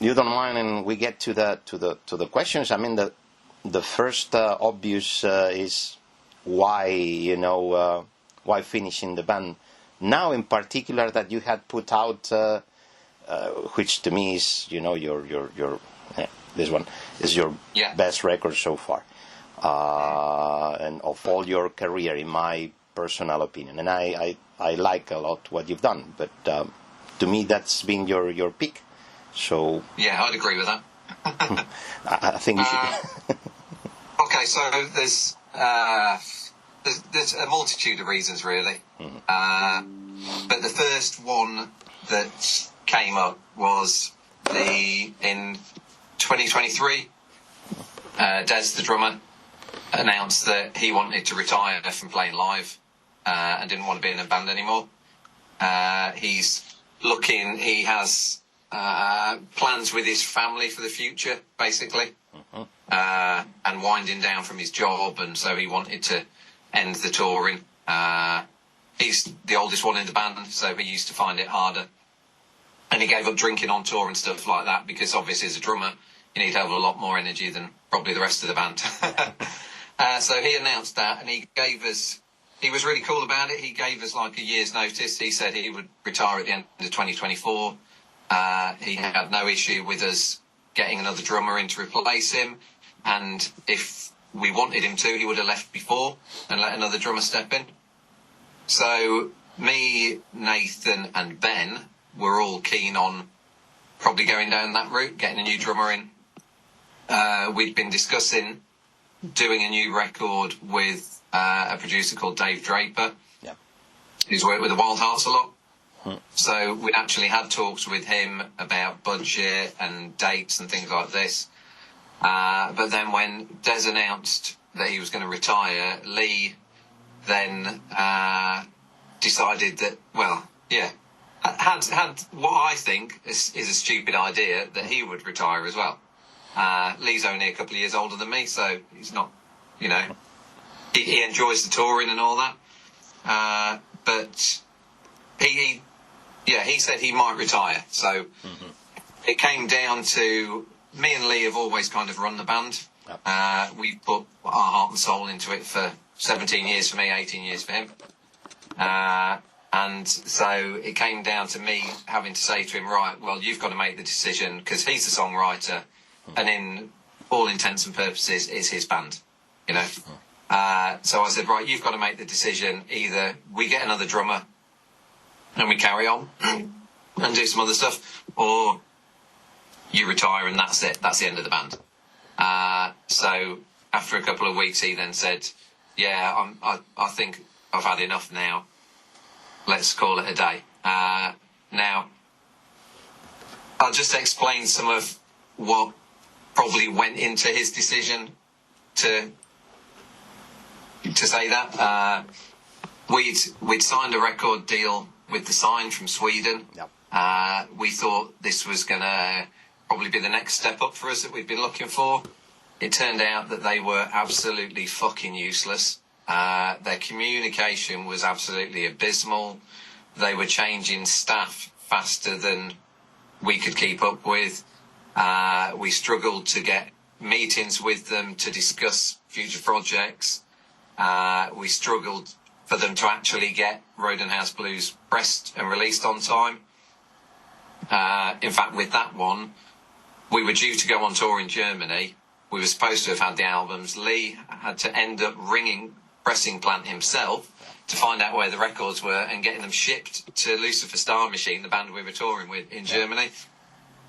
you don't mind, and we get to the questions. I mean, the first obvious is why why finishing the band now, in particular, that you had put out, which to me is your this one is your best record so far, and of all your career, in my personal opinion. And I like a lot what you've done, but to me that's been your peak. So yeah, I'd agree with that. I think you should. Okay, so there's a multitude of reasons, really. Mm-hmm. But the first one that came up was in 2023, Des, the drummer, announced that he wanted to retire from playing live and didn't want to be in a band anymore. He has plans with his family for the future, basically, and winding down from his job, and so he wanted to end the touring. He's the oldest one in the band, so he used to find it harder. And he gave up drinking on tour and stuff like that, because obviously as a drummer, you need to have a lot more energy than probably the rest of the band. So he announced that, and he was really cool about it. He gave us like a year's notice. He said he would retire at the end of 2024. He had no issue with us getting another drummer in to replace him. And if we wanted him to, he would have left before and let another drummer step in. So me, Nathan and Ben were all keen on probably going down that route, getting a new drummer in. We'd been discussing doing a new record with a producer called Dave Draper, who's worked with the Wild Hearts a lot. So we actually had talks with him about budget and dates and things like this. But then when Des announced that he was going to retire, Lee then decided that, had what I think is a stupid idea, that he would retire as well. Lee's only a couple of years older than me, so he's not, he enjoys the touring and all that. But he said he might retire. So it came down to, me and Lee have always kind of run the band. We've put our heart and soul into it for 17 years for me, 18 years for him. And so it came down to me having to say to him, right, well, you've got to make the decision, because he's the songwriter, and in all intents and purposes, it's his band, So I said, right, you've got to make the decision. Either we get another drummer and we carry on and do some other stuff, or you retire and that's it. That's the end of the band. So after a couple of weeks, he then said, I think I've had enough now. Let's call it a day. Now, I'll just explain some of what probably went into his decision to say that. We'd signed a record deal with The Sign from Sweden. We thought this was going to probably be the next step up for us that we'd been looking for. It turned out that they were absolutely fucking useless. Their communication was absolutely abysmal. They were changing staff faster than we could keep up with. We struggled to get meetings with them to discuss future projects. We struggled for them to actually get Rodenhouse Blues pressed and released on time. In fact, with that one, we were due to go on tour in Germany. We were supposed to have had the albums. Lee had to end up ringing Pressing Plant himself to find out where the records were and getting them shipped to Lucifer Star Machine, the band we were touring with in Germany.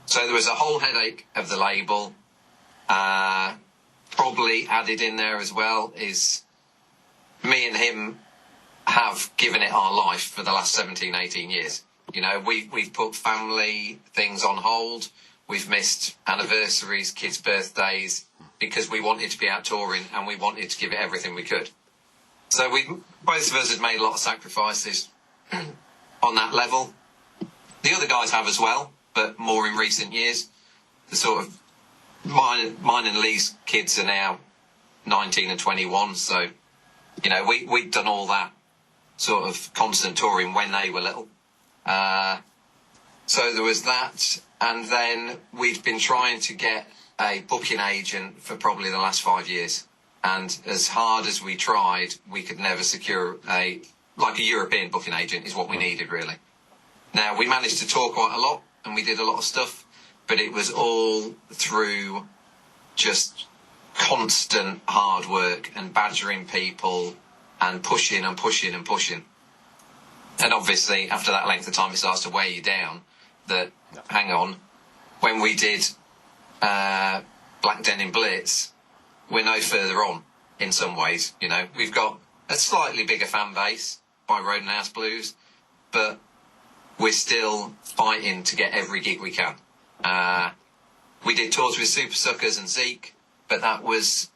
So there was a whole headache of the label. Probably added in there as well is me and him have given it our life for the last 17, 18 years. We've put family things on hold. We've missed anniversaries, kids' birthdays, because we wanted to be out touring and we wanted to give it everything we could. So both of us had made a lot of sacrifices on that level. The other guys have as well, but more in recent years. The sort of mine and Lee's kids are now 19 and 21, so we'd done all that sort of constant touring when they were little. So there was that, and then we'd been trying to get a booking agent for probably the last 5 years. And as hard as we tried, we could never secure a European booking agent is what we needed, really. Now, we managed to tour quite a lot, and we did a lot of stuff, but it was all through just constant hard work and badgering people and pushing and pushing and pushing. And obviously, after that length of time, it starts to weigh you down that, hang on, when we did Black Denim Blitz, we're no further on in some ways. You know, we've got a slightly bigger fan base by Rodenhouse Blues, but we're still fighting to get every gig we can. We did tours with Super Suckers and Zeke, but that was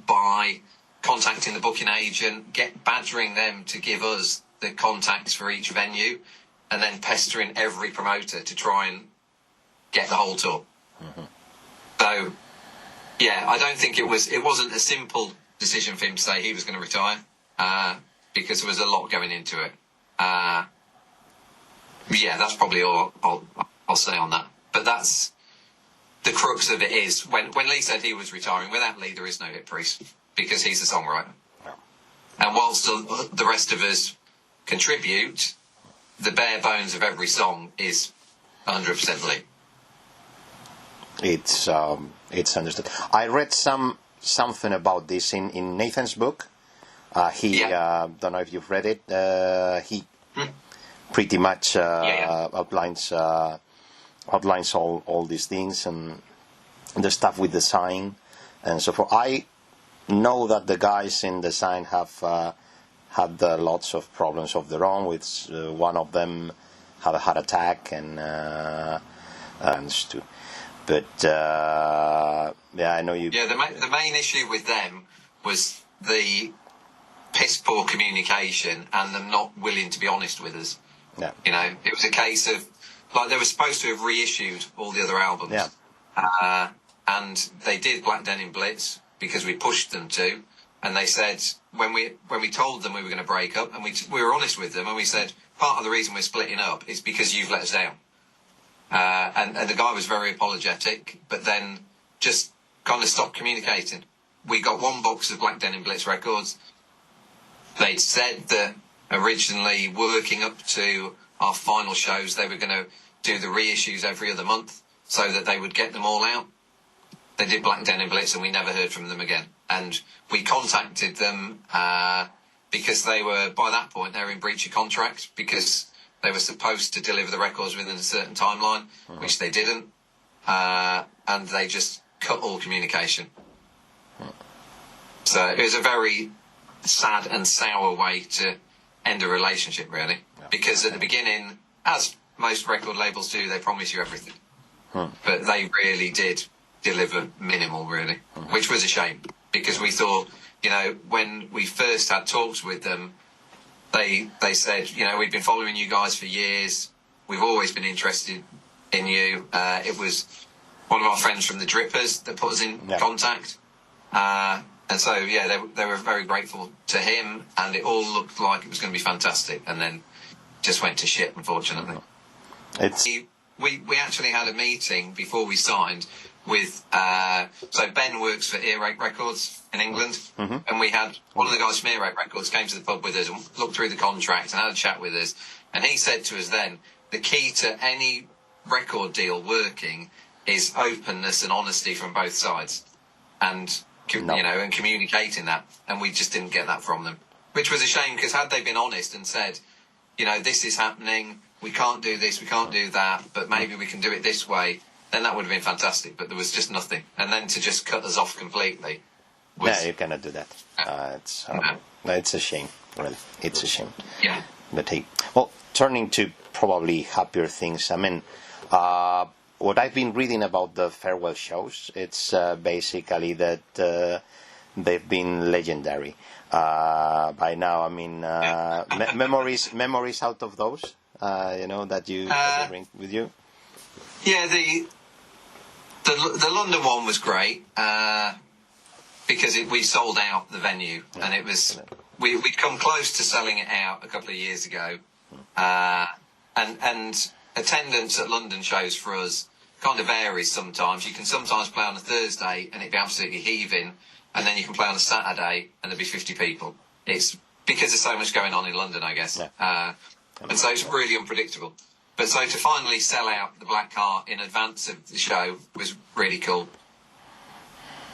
by contacting the booking agent, badgering them to give us the contacts for each venue, and then pestering every promoter to try and get the whole tour. Mm-hmm. So, yeah, I don't think it wasn't a simple decision for him to say he was going to retire, because there was a lot going into it. Yeah, that's probably all I'll say on that. But that's the crux of it is when Lee said he was retiring, without Lee there is no Hip Priest, because he's the songwriter. And whilst the rest of us contribute, the bare bones of every song is 100% Lee. It's understood. I read something about this in Nathan's book. He don't know if you've read it. He pretty much outlines all these things and the stuff with the sign and so forth. I know that the guys in the sign have had lots of problems of their own. With one of them had a heart attack and understood. But I know you. Yeah, the main issue with them was the piss poor communication and them not willing to be honest with us. Yeah. You know, it was a case of like they were supposed to have reissued all the other albums. Yeah. And they did Black Denim Blitz because we pushed them to, and they said when we told them we were going to break up, and we were honest with them, and we said part of the reason we're splitting up is because you've let us down. And the guy was very apologetic, but then just kind of stopped communicating. We got one box of Black Denim Blitz records. They'd said that originally, working up to our final shows, they were going to do the reissues every other month so that they would get them all out. They did Black Denim Blitz and we never heard from them again. And we contacted them because they were, by that point, they were in breach of contract because they were supposed to deliver the records within a certain timeline, which they didn't. And they just cut all communication. So it was a very sad and sour way to end a relationship, really. Because at the beginning, as most record labels do, they promise you everything. But they really did deliver minimal, really, which was a shame. Because we thought, you know, when we first had talks with them, they said, you know, we've been following you guys for years. We've always been interested in you. It was one of our friends from the Drippers that put us in contact. And so, yeah, they were very grateful to him, and it all looked like it was going to be fantastic, and then just went to shit, unfortunately. We actually had a meeting before we signed with... so Ben works for Earache Records in England, and we had one of the guys from Earache Records came to the pub with us and looked through the contract and had a chat with us, and he said to us then, the key to any record deal working is openness and honesty from both sides. And... you know, and communicating that, and we just didn't get that from them, which was a shame, because had they been honest and said, you know, this is happening, we can't do this, we can't do that, but maybe we can do it this way, then that would have been fantastic, but there was just nothing. And then to just cut us off completely was... No, you cannot do that. It's a shame, really. It's a shame. Yeah. But hey, well, turning to probably happier things, I mean, what I've been reading about the farewell shows, it's basically that they've been legendary by now. I mean, memories out of those, you know, that you bring with you. Yeah, the London one was great because we sold out the venue, and it was we'd come close to selling it out a couple of years ago, and attendance at London shows for us kind of varies sometimes. You can sometimes play on a Thursday and it'd be absolutely heaving, and then you can play on a Saturday and there'd be 50 people. It's because there's so much going on in London, I guess. Yeah. And so it's really unpredictable. But so to finally sell out the Black Heart in advance of the show was really cool.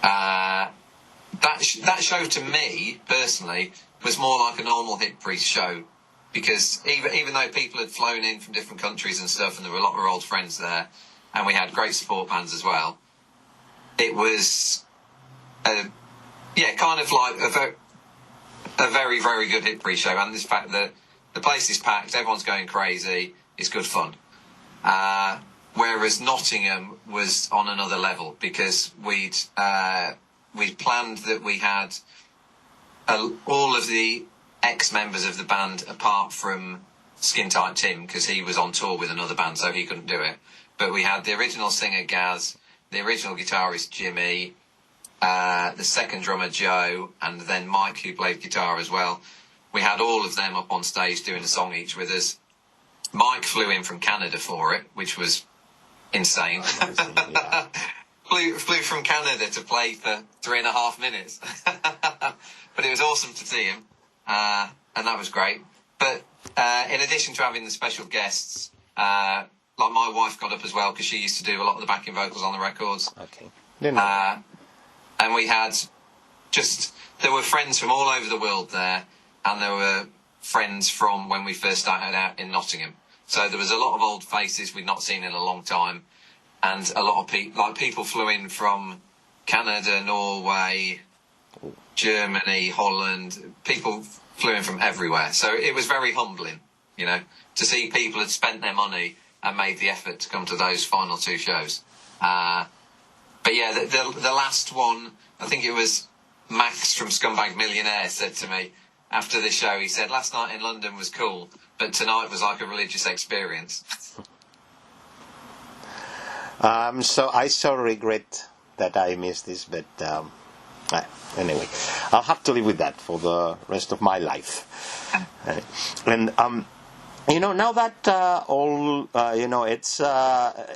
That show to me, personally, was more like a normal Hit Priest show, because even though people had flown in from different countries and stuff, and there were a lot of our old friends there, and we had great support bands as well, it was, kind of like a very, very good Hit Priest show. And this fact that the place is packed, everyone's going crazy, it's good fun. Whereas Nottingham was on another level, because we'd planned that we had all of the ex-members of the band, apart from Skin Tight Tim, because he was on tour with another band, so he couldn't do it. But we had the original singer Gaz, the original guitarist Jimmy, the second drummer Joe, and then Mike, who played guitar as well. We had all of them up on stage doing a song each with us. Mike flew in from Canada for it, which was insane. Yeah. flew from Canada to play for 3.5 minutes. But it was awesome to see him, and that was great. But in addition to having the special guests, like my wife got up as well, because she used to do a lot of the backing vocals on the records. Okay. Didn't know. And we had there were friends from all over the world there, and there were friends from when we first started out in Nottingham. So there was a lot of old faces we'd not seen in a long time, and a lot of people flew in from Canada, Norway, Germany, Holland. People flew in from everywhere. So it was very humbling, to see people had spent their money and made the effort to come to those final 2 shows. But yeah, the last one, I think it was Max from Scumbag Millionaire said to me after the show, he said, "Last night in London was cool, but tonight was like a religious experience." So I so regret that I missed this, but anyway, I'll have to live with that for the rest of my life. And now that it's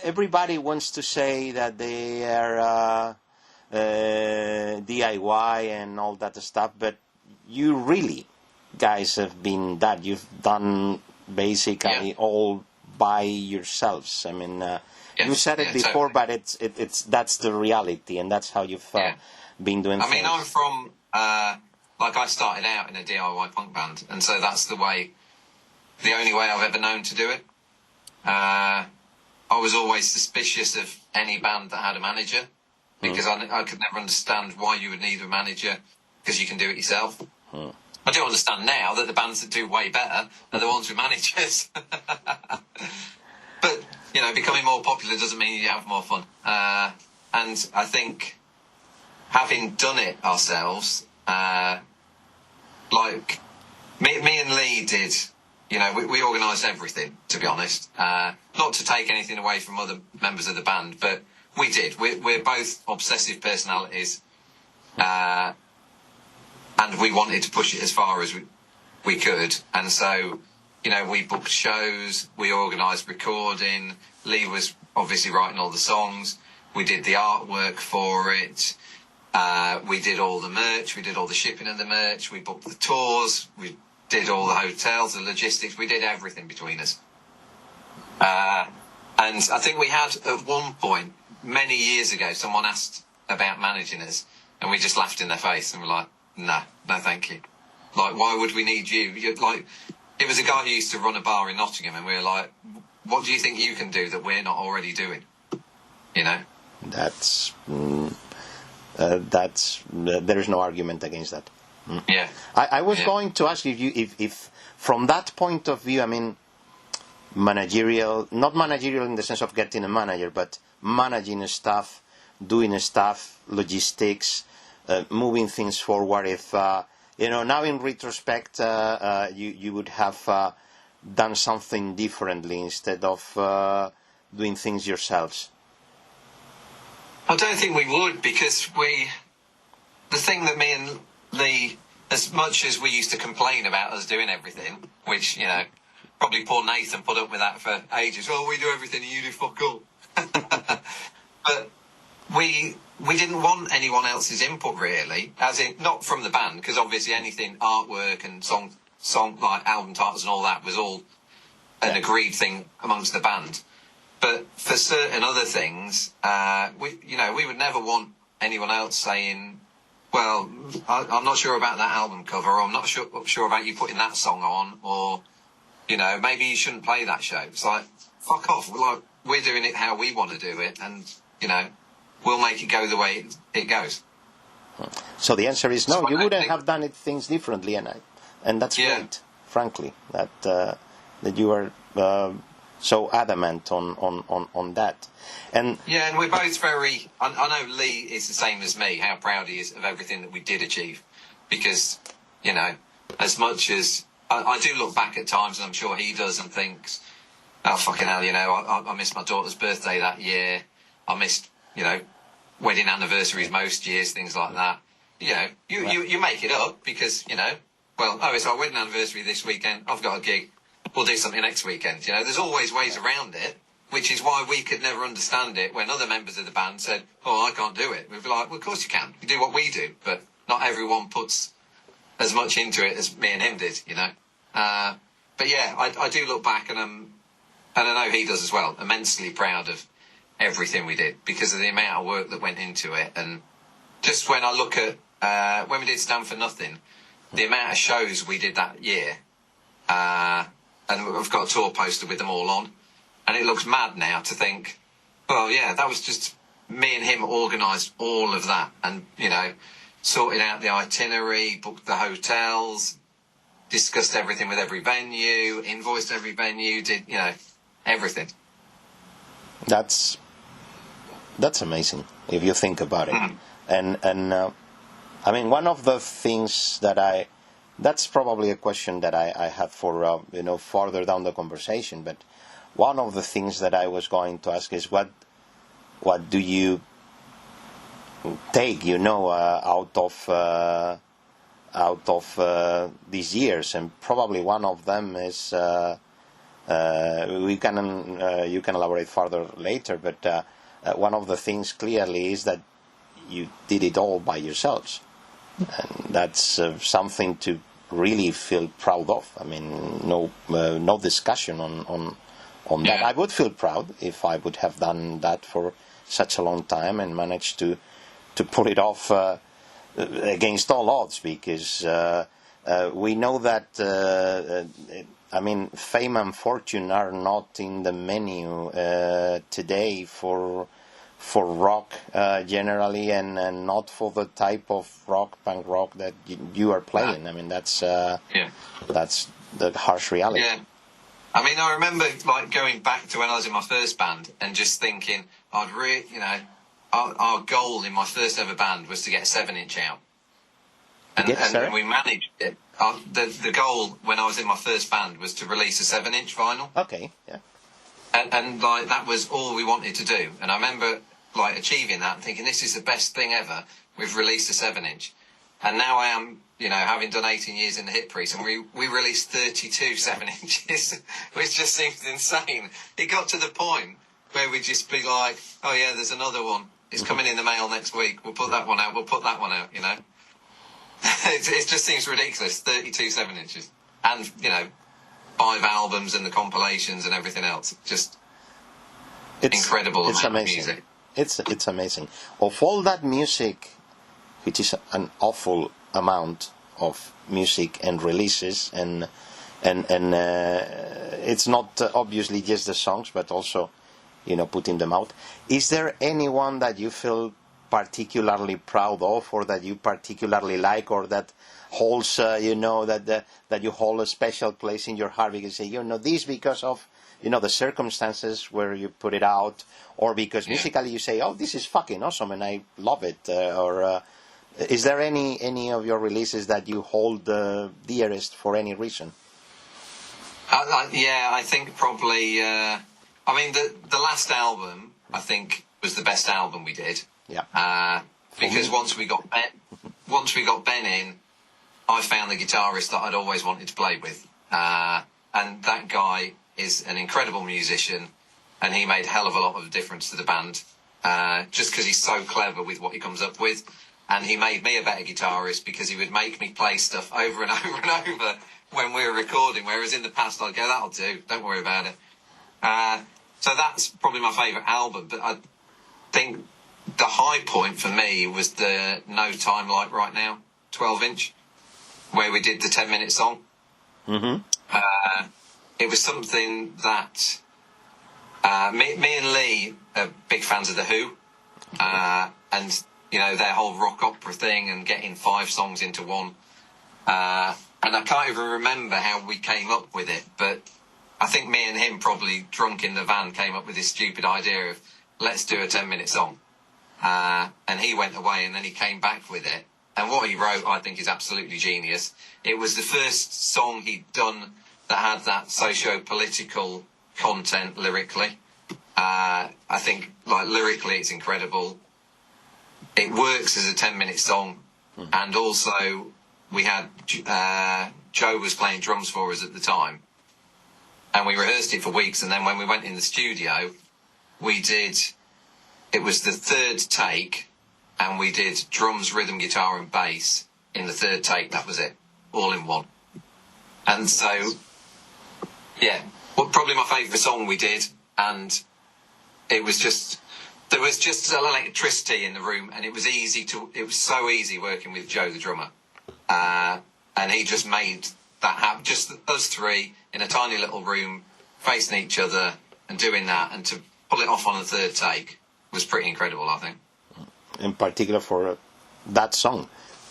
everybody wants to say that they are DIY and all that stuff, but you really, guys, have been that. You've done basically all by yourselves. I mean, you said it before, totally. But that's the reality, and that's how you've been doing things. I mean, I'm from, I started out in a DIY punk band, and so that's the only way I've ever known to do it. I was always suspicious of any band that had a manager, because I could never understand why you would need a manager, because you can do it yourself. I do understand now that the bands that do way better are the ones with managers. But, becoming more popular doesn't mean you have more fun. And I think having done it ourselves, me and Lee did, we organised everything, to be honest. Not to take anything away from other members of the band, but we did. We're both obsessive personalities. And we wanted to push it as far as we could. And so, we booked shows, we organised recording, Lee was obviously writing all the songs, we did the artwork for it, we did all the merch, we did all the shipping of the merch, we booked the tours, we did all the hotels, the logistics, we did everything between us. And I think we had, at one point, many years ago, someone asked about managing us, and we just laughed in their face, and we're like, no, thank you. Why would we need you? It was a guy who used to run a bar in Nottingham, and we were like, what do you think you can do that we're not already doing? That's there's no argument against that. Yeah. I was going to ask you if from that point of view, I mean, managerial, not managerial in the sense of getting a manager, but managing stuff, doing stuff, logistics, moving things forward. If now in retrospect, you would have done something differently instead of doing things yourselves. I don't think we would, because the thing that me and Lee, as much as we used to complain about us doing everything, which, probably poor Nathan put up with that for ages. Well, we do everything and you do fuck all. But we didn't want anyone else's input really, as in not from the band, because obviously anything artwork and song like album titles and all that was all an agreed thing amongst the band. But for certain other things, we would never want anyone else saying, well, I'm not sure about that album cover, or I'm not sure about you putting that song on, or, maybe you shouldn't play that show. It's like, fuck off. We're doing it how we want to do it, and, we'll make it go the way it goes. So the answer is no, you wouldn't have done things differently, and that's great, frankly, that you are so adamant on that. And we're both very... I know Lee is the same as me, how proud he is of everything that we did achieve. Because, as much as... I do look back at times, and I'm sure he does, and thinks, oh, fucking hell, I missed my daughter's birthday that year. I missed, wedding anniversaries most years, things like that. You make it up because, it's our wedding anniversary this weekend. I've got a gig. We'll do something next weekend. There's always ways around it, which is why we could never understand it when other members of the band said, oh, I can't do it. We'd be like, well, of course you can. You do what we do, but not everyone puts as much into it as me and him did, But yeah, I do look back and I know he does as well, immensely proud of everything we did because of the amount of work that went into it. And just when I look at, when we did Stand for Nothing, the amount of shows we did that year, and I've got a tour poster with them all on, and it looks mad now to think, well, yeah, that was just me and him organised all of that and, sorted out the itinerary, booked the hotels, discussed everything with every venue, invoiced every venue, did, everything. That's amazing if you think about it. And I mean, one of the things that that's probably a question that I have for, further down the conversation, but one of the things that I was going to ask is what do you take, out of these years? And probably one of them is, you can elaborate further later, but one of the things clearly is that you did it all by yourselves. And that's something to really feel proud of. I mean, no discussion on that. I would feel proud if I would have done that for such a long time and managed to pull it off against all odds, because we know that fame and fortune are not in the menu today for rock generally, and not for the type of punk rock that you are playing. I mean, that's the harsh reality. Yeah. I mean, I remember going back to when I was in my first band and just thinking, our goal in my first ever band was to get a 7-inch out, and we managed it. The goal when I was in my first band was to release a 7-inch vinyl. Okay, yeah. And that was all we wanted to do. And I remember achieving that and thinking, this is the best thing ever. We've released a 7-inch. And now I am, having done 18 years in the Hit Priest, and we released 32 7-inches, which just seems insane. It got to the point where we'd just be like, oh yeah, there's another one. It's coming in the mail next week. We'll put that one out. It just seems ridiculous. 32 7-inches. And, 5 albums and the compilations and everything else. Just incredible amount of music. It's amazing. Of all that music, which is an awful amount of music and releases, and it's not obviously just the songs, but also, putting them out. Is there anyone that you feel particularly proud of, or that you particularly like, or that holds, that you hold a special place in your heart because you say, this because of, the circumstances where you put it out, or because musically you say, oh, this is fucking awesome and I love it, or is there any of your releases that you hold dearest for any reason? I think probably, the last album, I think, was the best album we did. Yeah. Because once we got Ben in, I found the guitarist that I'd always wanted to play with. and that guy is an incredible musician, and he made a hell of a lot of difference to the band, just because he's so clever with what he comes up with. And he made me a better guitarist because he would make me play stuff over and over and over when we were recording, whereas in the past I'd go, that'll do, don't worry about it. So that's probably my favourite album, but I think the high point for me was the No Time Like Right Now 12-inch, where we did the 10-minute song. Mm-hmm. It was something that me and Lee are big fans of The Who, and you know, their whole rock opera thing and getting 5 songs into one. And I can't even remember how we came up with it, but I think me and him, probably drunk in the van, came up with this stupid idea of, let's do a 10-minute song. And he went away and then he came back with it. And what he wrote, I think, is absolutely genius. It was the first song he'd done that had that socio-political content lyrically. I think, like, lyrically it's incredible. It works as a 10-minute song. And also, we had, Joe was playing drums for us at the time. And we rehearsed it for weeks. And then when we went in the studio, it was the 3rd take, and we did drums, rhythm, guitar and bass in the 3rd take. That was it, all in one. And so, yeah, well, probably my favourite song we did. And it was just, there was just electricity in the room, and it was so easy working with Joe, the drummer. And he just made that happen, just us 3 in a tiny little room, facing each other and doing that, and to pull it off on the 3rd take was pretty incredible, I think. In particular for that song.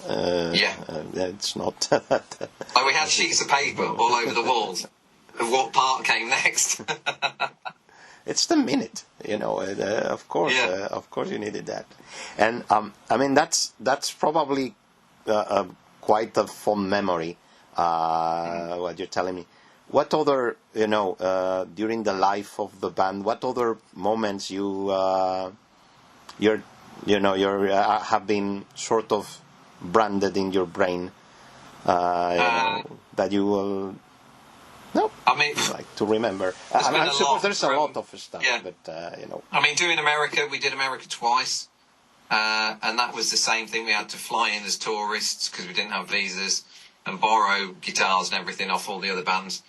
It's not... Like, we had sheets of paper all over the walls of what part came next. It's the minute, you know. Of course, of course, you needed that, and I mean that's probably quite a fond memory. What you're telling me. What other, you know, during the life of the band, what other moments have been sort of branded in your brain, that you will. No, I mean, like to remember. I suppose there's a lot of stuff, but you know. I mean, doing America, we did America twice, and that was the same thing. We had to fly in as tourists because we didn't have visas, and borrow guitars and everything off all the other bands.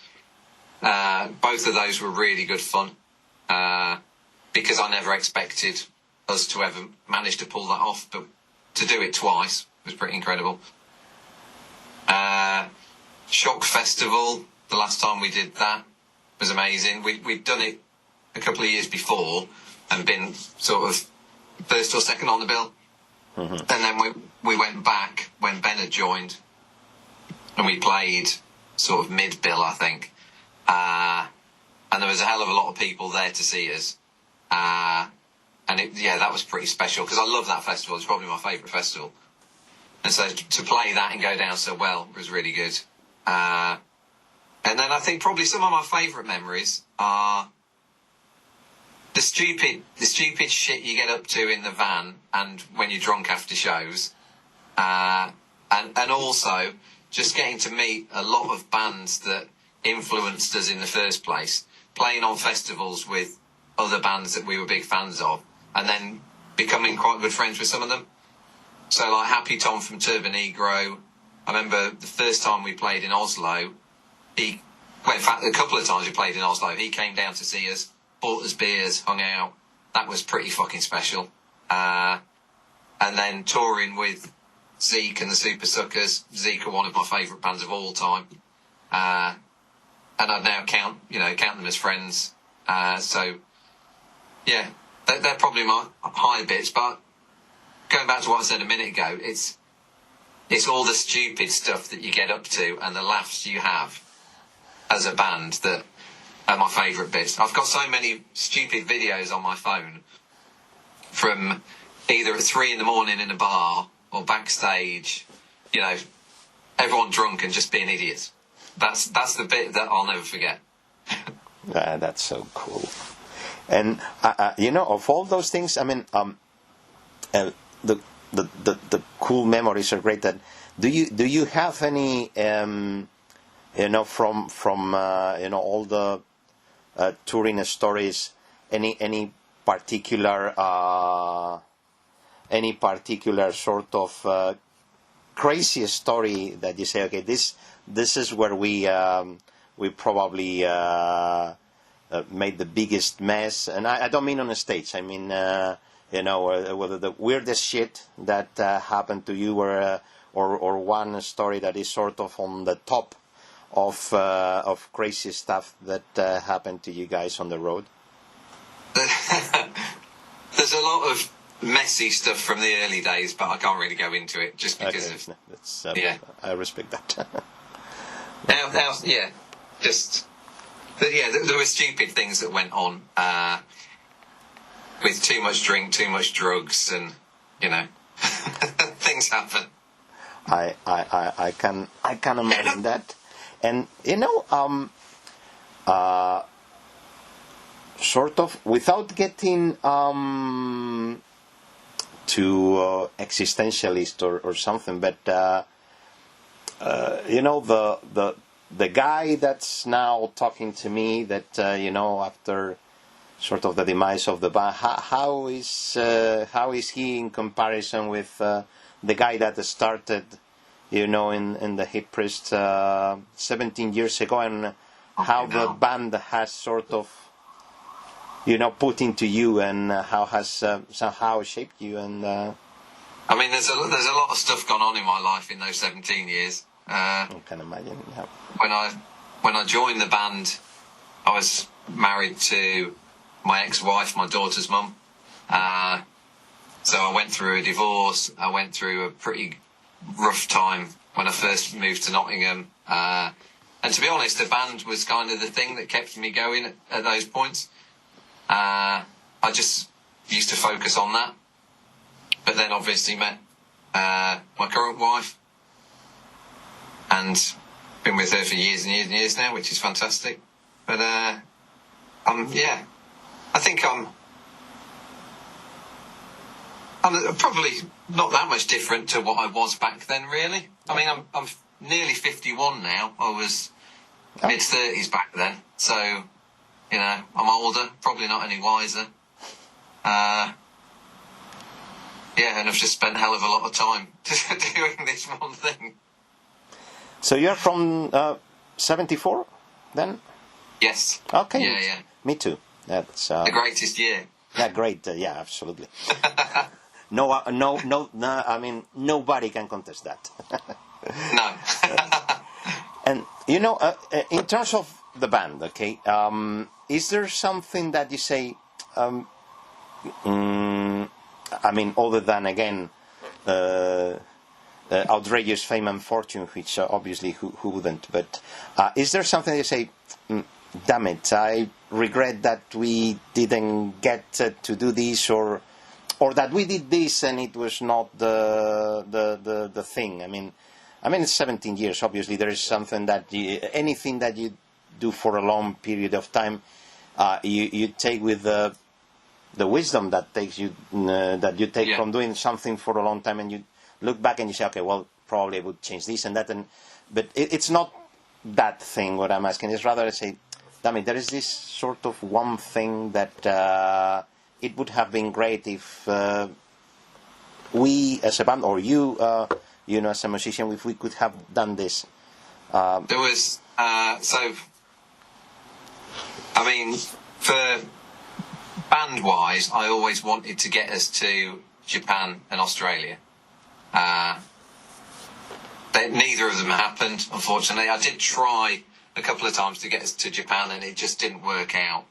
Both of those were really good fun, because I never expected us to ever manage to pull that off, but to do it twice was pretty incredible. Shock Festival. The last time we did that was amazing. We'd done it a couple of years before and been sort of 1st or 2nd on the bill. Mm-hmm. And then we went back when Ben had joined, and we played sort of mid-bill, I think. And there was a hell of a lot of people there to see us. And that was pretty special because I love that festival. It's probably my favourite festival. And so to play that and go down so well was really good. And then I think probably some of my favourite memories are the stupid shit you get up to in the van and when you're drunk after shows. And also just getting to meet a lot of bands that influenced us in the first place, playing on festivals with other bands that we were big fans of, and then becoming quite good friends with some of them. So like Happy Tom from Turbonegro, I remember the first time we played in Oslo, in fact, a couple of times we played in Oslo, he came down to see us, bought us beers, hung out. That was pretty fucking special. And then touring with Zeke and the Super Suckers. Zeke are one of my favourite bands of all time. And I'd now count them as friends. So, yeah, they're probably my high bits. But going back to what I said a minute ago, it's all the stupid stuff that you get up to and the laughs you have as a band that are my favourite bits. I've got so many stupid videos on my phone from either at 3 a.m. in a bar or backstage, you know, everyone drunk and just being idiots. That's the bit that I'll never forget. That's so cool. And of all those things, I mean, the cool memories are great. That do you have any from all the touring stories, any particular sort of crazy story that you say, okay, this is where we probably made the biggest mess, and I don't mean on the stage. I mean, whether the weirdest shit that happened to you, or one story that is sort of on the top of crazy stuff that happened to you guys on the road. There's a lot of messy stuff from the early days, but I can't really go into it just because of. That's, yeah, I respect that. There were stupid things that went on with too much drink, too much drugs, and things happen. I can imagine that, and sort of without getting too existentialist or something, but the guy that's now talking to me, that after sort of the demise of the band, how is he in comparison with the guy that started in the Hip Priest 17 years ago, and how the band has sort of put into you, and how has somehow shaped you? And I mean, there's a lot of stuff gone on in my life in those 17 years. I can imagine. Yeah. When I joined the band, I was married to my ex-wife, my daughter's mum. So I went through a divorce. I went through a pretty rough time when I first moved to Nottingham. And to be honest, the band was kind of the thing that kept me going at those points. I just used to focus on that. But then obviously met my current wife, and been with her for years and years and years now, which is fantastic. But I think I'm probably not that much different to what I was back then, really. I mean, I'm nearly 51 now. I was mid-30s back then, so I'm older, probably not any wiser. And I've just spent a hell of a lot of time doing this one thing. So you're from 74 then? Yes. Okay. Yeah. Me too. That's the greatest year. Yeah, great. Yeah, absolutely. No. I mean, nobody can contest that. No. And in terms of the band, okay, is there something that you say? I mean, other than again, outrageous fame and fortune, which obviously who wouldn't? But is there something you say? Damn it! I regret that we didn't get to do this, or that we did this and it was not the thing. I mean, it's 17 years. Obviously, there is something that anything that you do for a long period of time, you take with the wisdom that takes you that you take from doing something for a long time, and you look back and you say, okay, well, probably I would change this and that, but it's not that thing. What I'm asking is rather, I say, damn it, there is this sort of one thing that it would have been great if we as a band, or you as a musician, if we could have done this. There was I mean, for band-wise, I always wanted to get us to Japan and Australia. Neither of them happened, unfortunately. I did try a couple of times to get us to Japan, and it just didn't work out.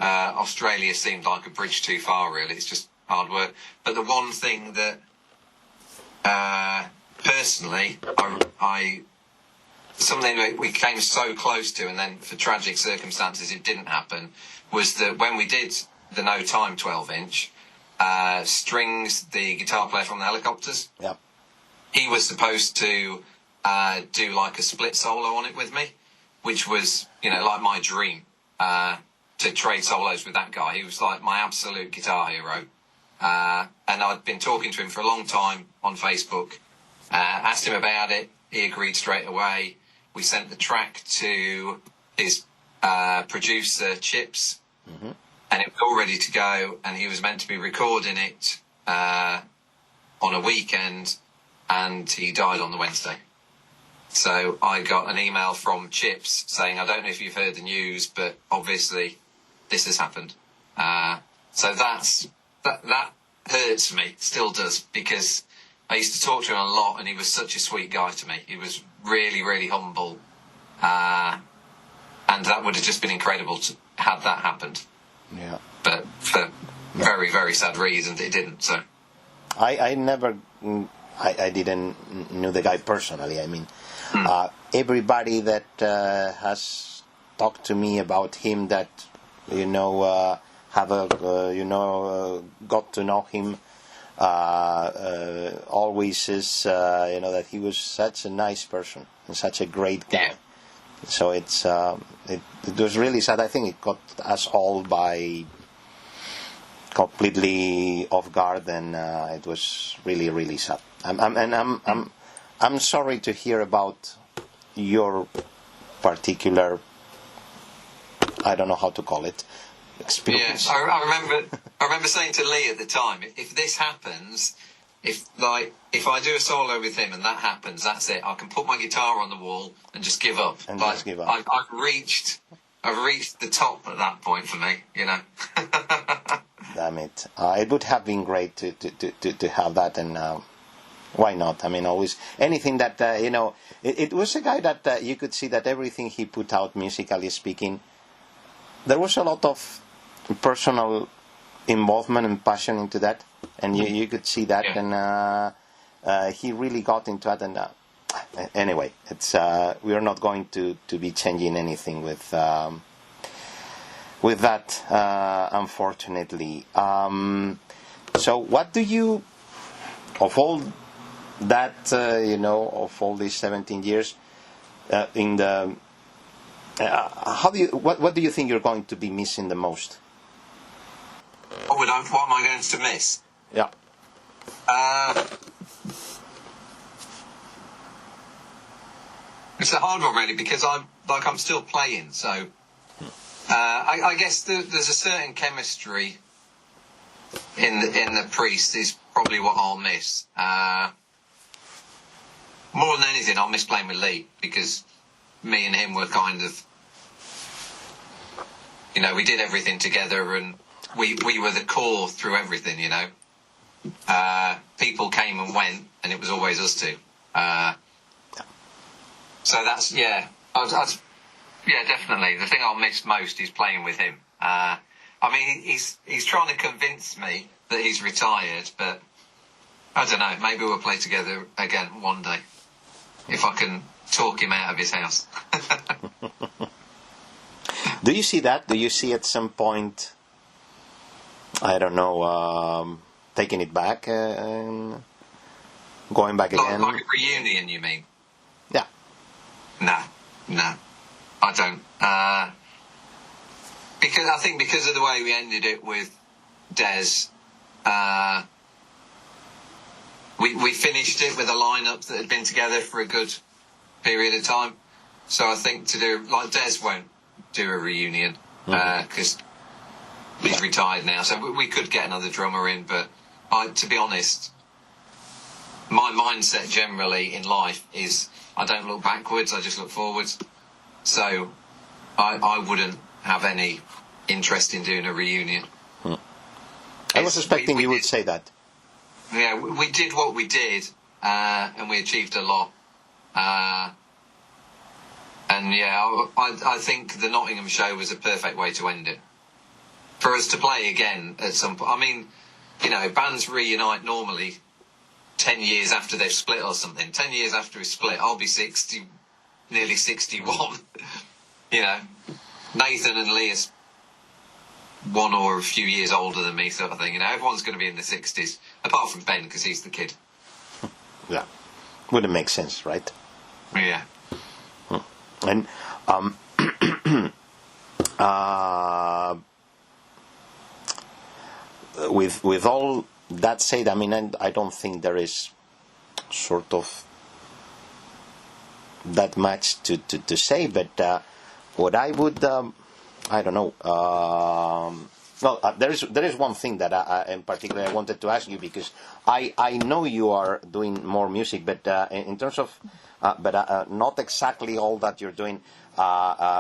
Australia seemed like a bridge too far, really. It's just hard work. But the one thing that, personally, something that we came so close to, and then for tragic circumstances it didn't happen, was that when we did the No Time 12-inch, Strings, the guitar player from the Helicopters, he was supposed to do like a split solo on it with me, which was, like my dream, to trade solos with that guy. He was like my absolute guitar hero. And I'd been talking to him for a long time on Facebook, asked him about it, he agreed straight away. we sent the track to his producer, Chips, and it was all ready to go, and he was meant to be recording it on a weekend, and he died on the Wednesday. So I got an email from Chips saying, I don't know if you've heard the news, but obviously this has happened. So that hurts me, still does, because I used to talk to him a lot, and he was such a sweet guy to me. He was really, really humble, and that would have just been incredible to have that happened. Yeah. But for very, very sad reasons, it didn't. So I never, I didn't know the guy personally. I mean, everybody that has talked to me about him, that have got to know him, always says that he was such a nice person and such a great guy. Yeah. So it was really sad. I think it got us all by completely off guard, and it was really, really sad. I'm sorry to hear about your particular, I don't know how to call it, experience. Yeah, I remember saying to Lee at the time, if this happens, if I do a solo with him and that happens, that's it. I can put my guitar on the wall and just give up. And just give up. I've reached the top at that point for me, Damn it! It would have been great to have that, and why not? I mean, always anything that It was a guy that you could see that everything he put out, musically speaking, there was a lot of personal involvement and passion into that, and you could see that, and he really got into it. And anyway, it's we are not going to be changing anything with that, unfortunately. So, what do you, of all that, of all these 17 years, in the what do you think you're going to be missing the most? What am I going to miss? Yeah. It's a hard one, really, because I'm still playing. So I guess there's a certain chemistry in the Priest is probably what I'll miss. More than anything, I'll miss playing with Lee, because me and him were kind of, we did everything together, and we were the core through everything, People came and went, and it was always us two. So that's, definitely. The thing I'll miss most is playing with him. I mean, he's trying to convince me that he's retired, but I don't know, maybe we'll play together again one day, if I can talk him out of his house. Do you see that? Do you see at some point, I don't know, taking it back, and going back again? Like a reunion, you mean? Yeah. No, I don't. Because of the way we ended it with Des, we finished it with a lineup that had been together for a good period of time. So I think to do, like, Des won't do a reunion because he's retired now. So we could get another drummer in, but to be honest, my mindset generally in life is I don't look backwards, I just look forwards. So I wouldn't have any interest in doing a reunion. I was suspecting you would say that. Yeah, we did what we did, and we achieved a lot. And I think the Nottingham show was a perfect way to end it. For us to play again at some point, I mean, bands reunite normally 10 years after they've split or something. 10 years after we split, I'll be 60, nearly 61. Nathan and Lee is one or a few years older than me, sort of thing. Everyone's going to be in their 60s, apart from Ben, because he's the kid. Yeah, wouldn't make sense, right? Yeah. And with all that said, I mean, I don't think there is sort of that much to say, but what I would, I don't know. Well, there is one thing that in particular I wanted to ask you, because I know you are doing more music, but in terms of, not exactly all that you're doing.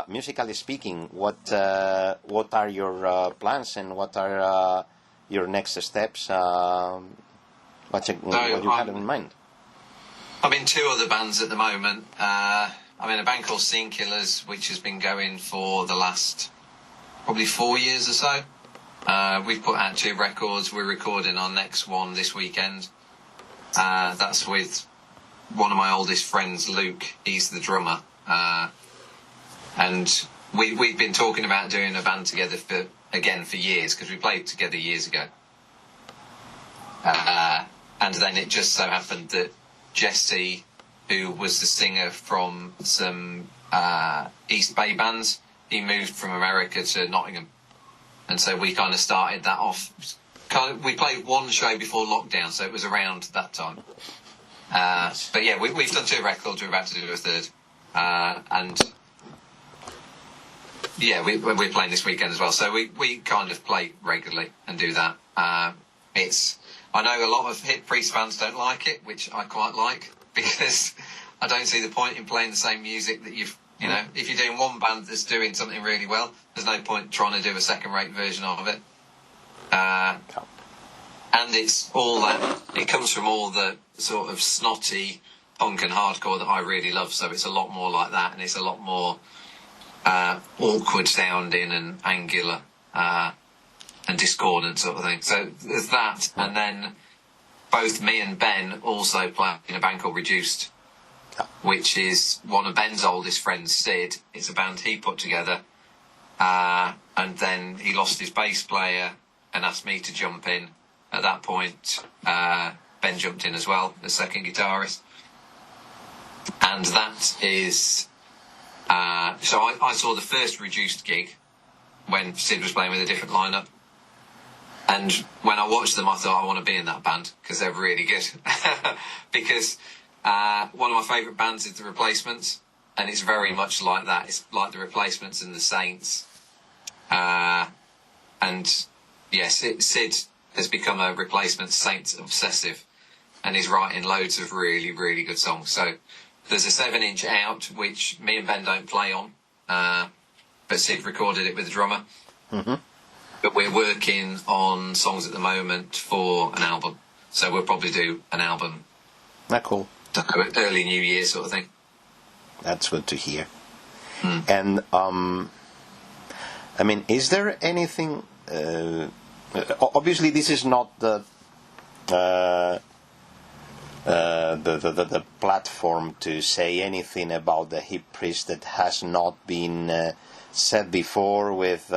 Musically speaking, what are your plans, and what are your next steps? What you have in mind? I'm in two other bands at the moment. I'm in a band called Scene Killers, which has been going for the last probably 4 years or so. We've put out 2 records. We're recording our next one this weekend. That's with one of my oldest friends, Luke. He's the drummer. And we've been talking about doing a band together for years, because we played together years ago. And then it just so happened that Jesse, who was the singer from some East Bay bands, he moved from America to Nottingham. And so we kind of started that off. We played one show before lockdown, so it was around that time. But yeah, we've done 2 records. We're about to do a third. And yeah, we're playing this weekend as well. So we kind of play regularly and do that. I know a lot of Hip Priest fans don't like it, which I quite like, because I don't see the point in playing the same music that if you're doing one band that's doing something really well, there's no point trying to do a second-rate version of it. And it's all that, it comes from all the sort of snotty punk and hardcore that I really love, so it's a lot more like that, and it's a lot more awkward sounding and angular and discordant sort of thing. So there's that, and then both me and Ben also play in a band called Reduced, which is one of Ben's oldest friends, Sid. It's a band he put together, and then he lost his bass player and asked me to jump in. At that point, Ben jumped in as well, the second guitarist. And that is... so I saw the first Reduced gig when Sid was playing with a different lineup. And when I watched them, I thought, I want to be in that band, because they're really good. Because one of my favourite bands is The Replacements, and it's very much like that. It's like The Replacements and The Saints. And yes, Sid has become a Replacements Saints obsessive, and he's writing loads of really, really good songs. So there's a 7-inch out, which me and Ben don't play on, but Sid recorded it with the drummer. Mm-hmm. But we're working on songs at the moment for an album, so we'll probably do an album. Cool. Early New Year sort of thing. That's good to hear. And I mean, is there anything? Obviously, this is not the platform to say anything about the Hip Priest that has not been said before, with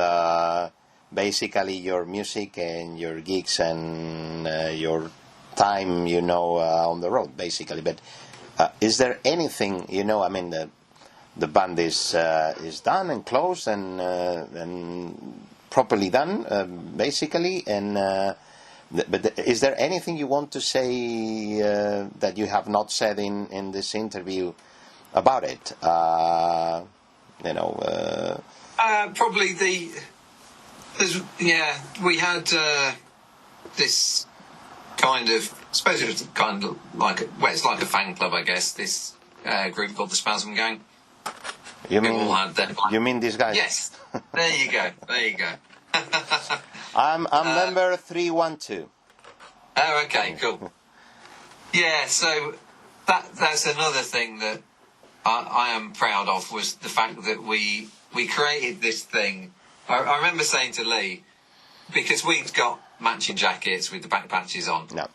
basically your music and your gigs and your time, on the road, basically. But is there anything, I mean, the band is done and closed and properly done, basically, and but is there anything you want to say that you have not said in this interview about it? Probably we had this kind of, I suppose it was kind of like it's like a fan club, I guess. This group called the Spasm Gang. You mean these guys? Yes. There you go. I'm member 312. Oh, okay, cool. Yeah, so that's another thing that I am proud of, was the fact that we created this thing. I remember saying to Lee, because we'd got matching jackets with the back patches on. No.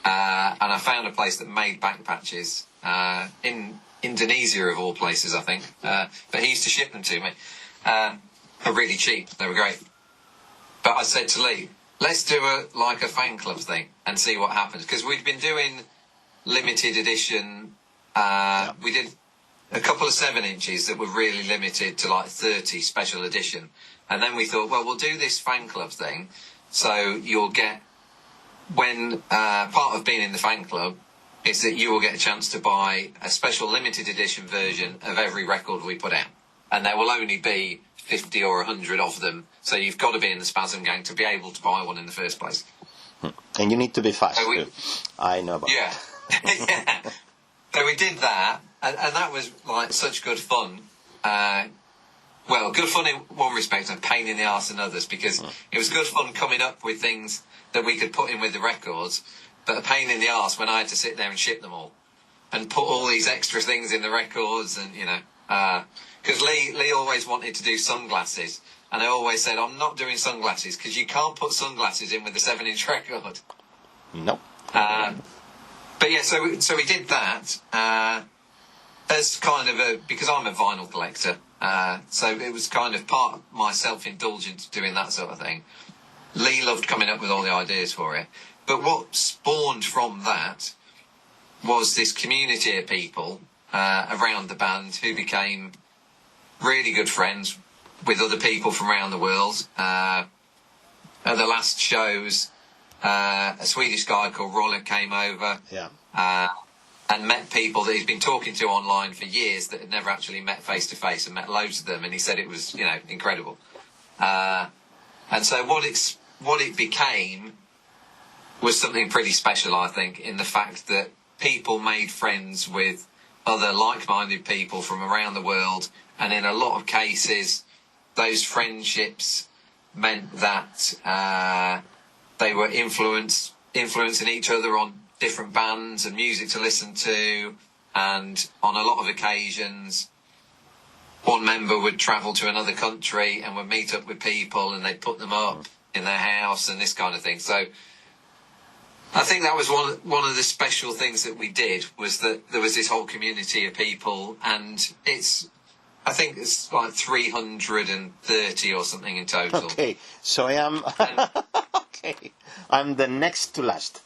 And I found a place that made back patches in Indonesia, of all places, I think. But he used to ship them to me. They're really cheap. They were great. But I said to Lee, let's do a fan club thing and see what happens. Because we'd been doing limited edition. We did a couple of 7-inches that were really limited to like 30 special edition. And then we thought, well, we'll do this fan club thing. So you'll get, when part of being in the fan club is that you will get a chance to buy a special limited edition version of every record we put out. And there will only be 50 or 100 of them, so you've got to be in the Spasm gang to be able to buy one in the first place. And you need to be fast, too. I know about yeah. Yeah. So we did that, and that was like such good fun. Well, good fun in one respect and pain in the arse in others, because it was good fun coming up with things that we could put in with the records, but a pain in the arse when I had to sit there and ship them all and put all these extra things in the records, and because Lee always wanted to do sunglasses, and I always said, I'm not doing sunglasses because you can't put sunglasses in with a 7-inch record. Nope. But yeah, so we did that as kind of because I'm a vinyl collector, so it was kind of part of my self-indulgence doing that sort of thing. Lee loved coming up with all the ideas for it. But what spawned from that was this community of people around the band who became really good friends with other people from around the world. At the last shows, a Swedish guy called Roland came over and met people that he's been talking to online for years that had never actually met face to face, and met loads of them, and he said it was, incredible. And so what it became was something pretty special, I think, in the fact that people made friends with other like-minded people from around the world, and in a lot of cases, those friendships meant that they were influencing each other on different bands and music to listen to, and on a lot of occasions, one member would travel to another country and would meet up with people, and they'd put them up in their house and this kind of thing. So I think that was one of the special things that we did, was that there was this whole community of people, and I think it's like 330 or something in total. Okay, so I am okay. I'm the next to last.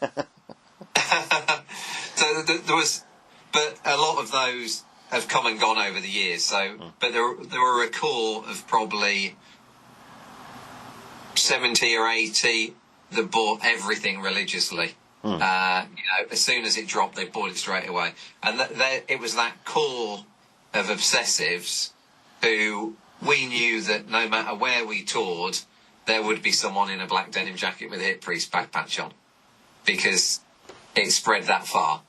So there was, but a lot of those have come and gone over the years. So, but there were a core of probably 70 or 80 that bought everything religiously. As soon as it dropped, they bought it straight away. And it was that core of obsessives who we knew that no matter where we toured, there would be someone in a black denim jacket with a Hip Priest back patch on, because it spread that far.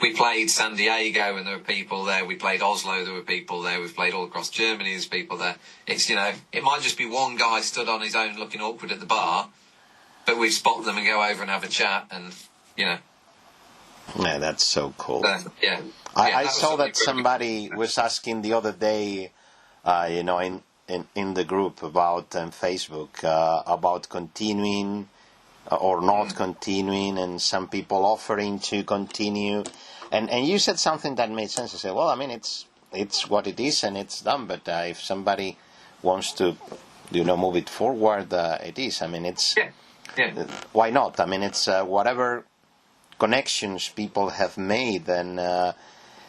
We played San Diego and there were people there. We played Oslo, there were people there. We've played all across Germany, there's people there. It's, it might just be one guy stood on his own looking awkward at the bar, but we spot them and go over and have a chat, and, Yeah, that's so cool. Yeah. I saw that somebody was asking the other day, in the group about Facebook, about continuing or not continuing, and some people offering to continue. And you said something that made sense. I said, well, I mean, it's what it is and it's done. But if somebody wants to, move it forward, it is. I mean, it's why not? I mean, it's whatever connections people have made, and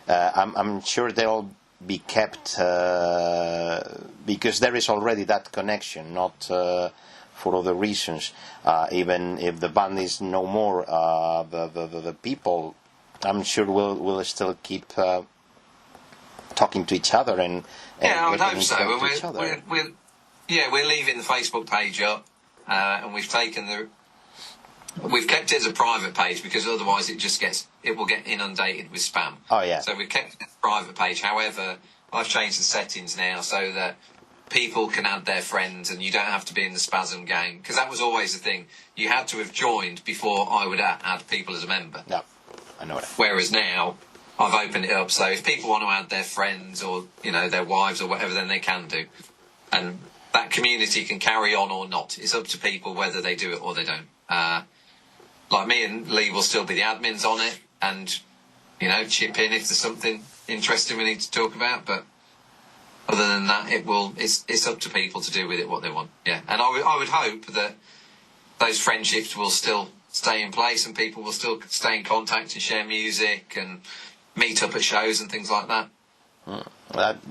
I'm sure they'll be kept because there is already that connection, not for other reasons. Even if the band is no more, the people, I'm sure will still keep talking to each other and I would hope so. We're leaving the Facebook page up, and we've kept it as a private page, because otherwise it will get inundated with spam. Oh yeah. So we've kept it as a private page. However, I've changed the settings now so that people can add their friends, and you don't have to be in the Spasm gang, because that was always the thing. You had to have joined before I would add people as a member. Yeah, I know that. Whereas now, I've opened it up, so if people want to add their friends or their wives or whatever, then they can do, and that community can carry on or not. It's up to people whether they do it or they don't. Like me and Lee will still be the admins on it, and chip in if there's something interesting we need to talk about, but other than that, it's up to people to do with it what they want. Yeah, and I would hope that those friendships will still stay in place, and people will still stay in contact and share music and meet up at shows and things like that.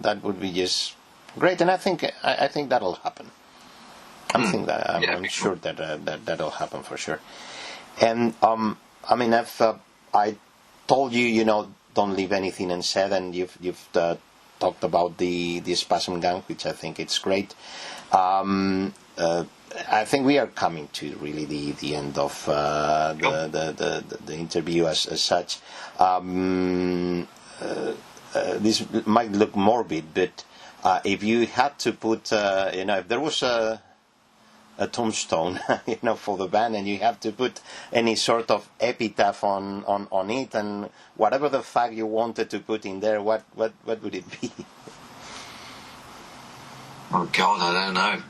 That would be just great, and I think that'll happen. I'm sure that that'll happen for sure. And I mean, I told you, don't leave anything unsaid, and you've talked about the Spasm Gang, which I think it's great. I think we are coming to really the end of the interview as such. This might look morbid, but if you had to put, if there was a tombstone, for the band, and you have to put any sort of epitaph on it, and whatever the fact you wanted to put in there, what would it be? Oh God, I don't know.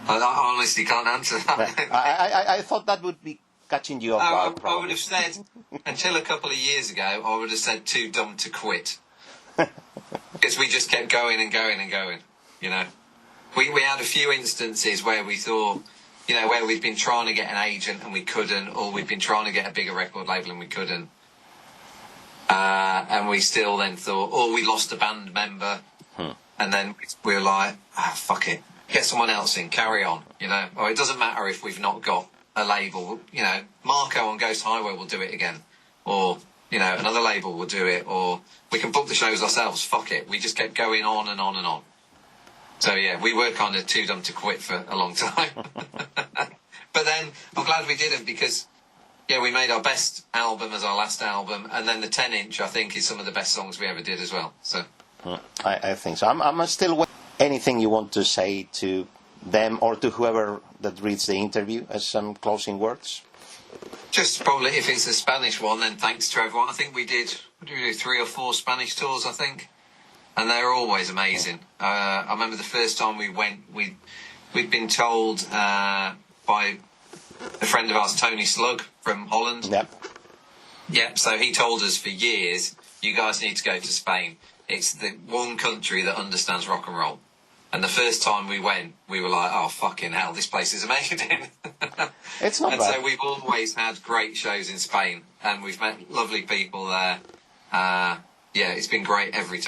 I honestly can't answer that. I thought that would be catching you off guard. I would have said, until a couple of years ago, I would have said too dumb to quit. Because we just kept going and going and going, We had a few instances where we thought, where we'd been trying to get an agent and we couldn't, or we'd been trying to get a bigger record label and we couldn't. And we still then thought, we lost a band member. And then we were like, fuck it. Get someone else in, carry on, Or it doesn't matter if we've not got a label, Marco on Ghost Highway will do it again. Or, another label will do it. Or we can book the shows ourselves, fuck it. We just kept going on and on and on. So, yeah, we were kind of too dumb to quit for a long time. But then I'm glad we didn't because, we made our best album as our last album. And then the 10-inch, I think, is some of the best songs we ever did as well. So I think so. I'm still waiting. Anything you want to say to them or to whoever that reads the interview as some closing words? Just probably, if it's a Spanish one, then thanks to everyone. I think we did 3 or 4 Spanish tours, I think. And they're always amazing. I remember the first time we went, we'd been told by a friend of ours, Tony Slug from Holland. Yep, so he told us for years, you guys need to go to Spain. It's the one country that understands rock and roll. And the first time we went, we were like, oh, fucking hell, this place is amazing. It's not bad. So we've always had great shows in Spain. And we've met lovely people there. It's been great every time.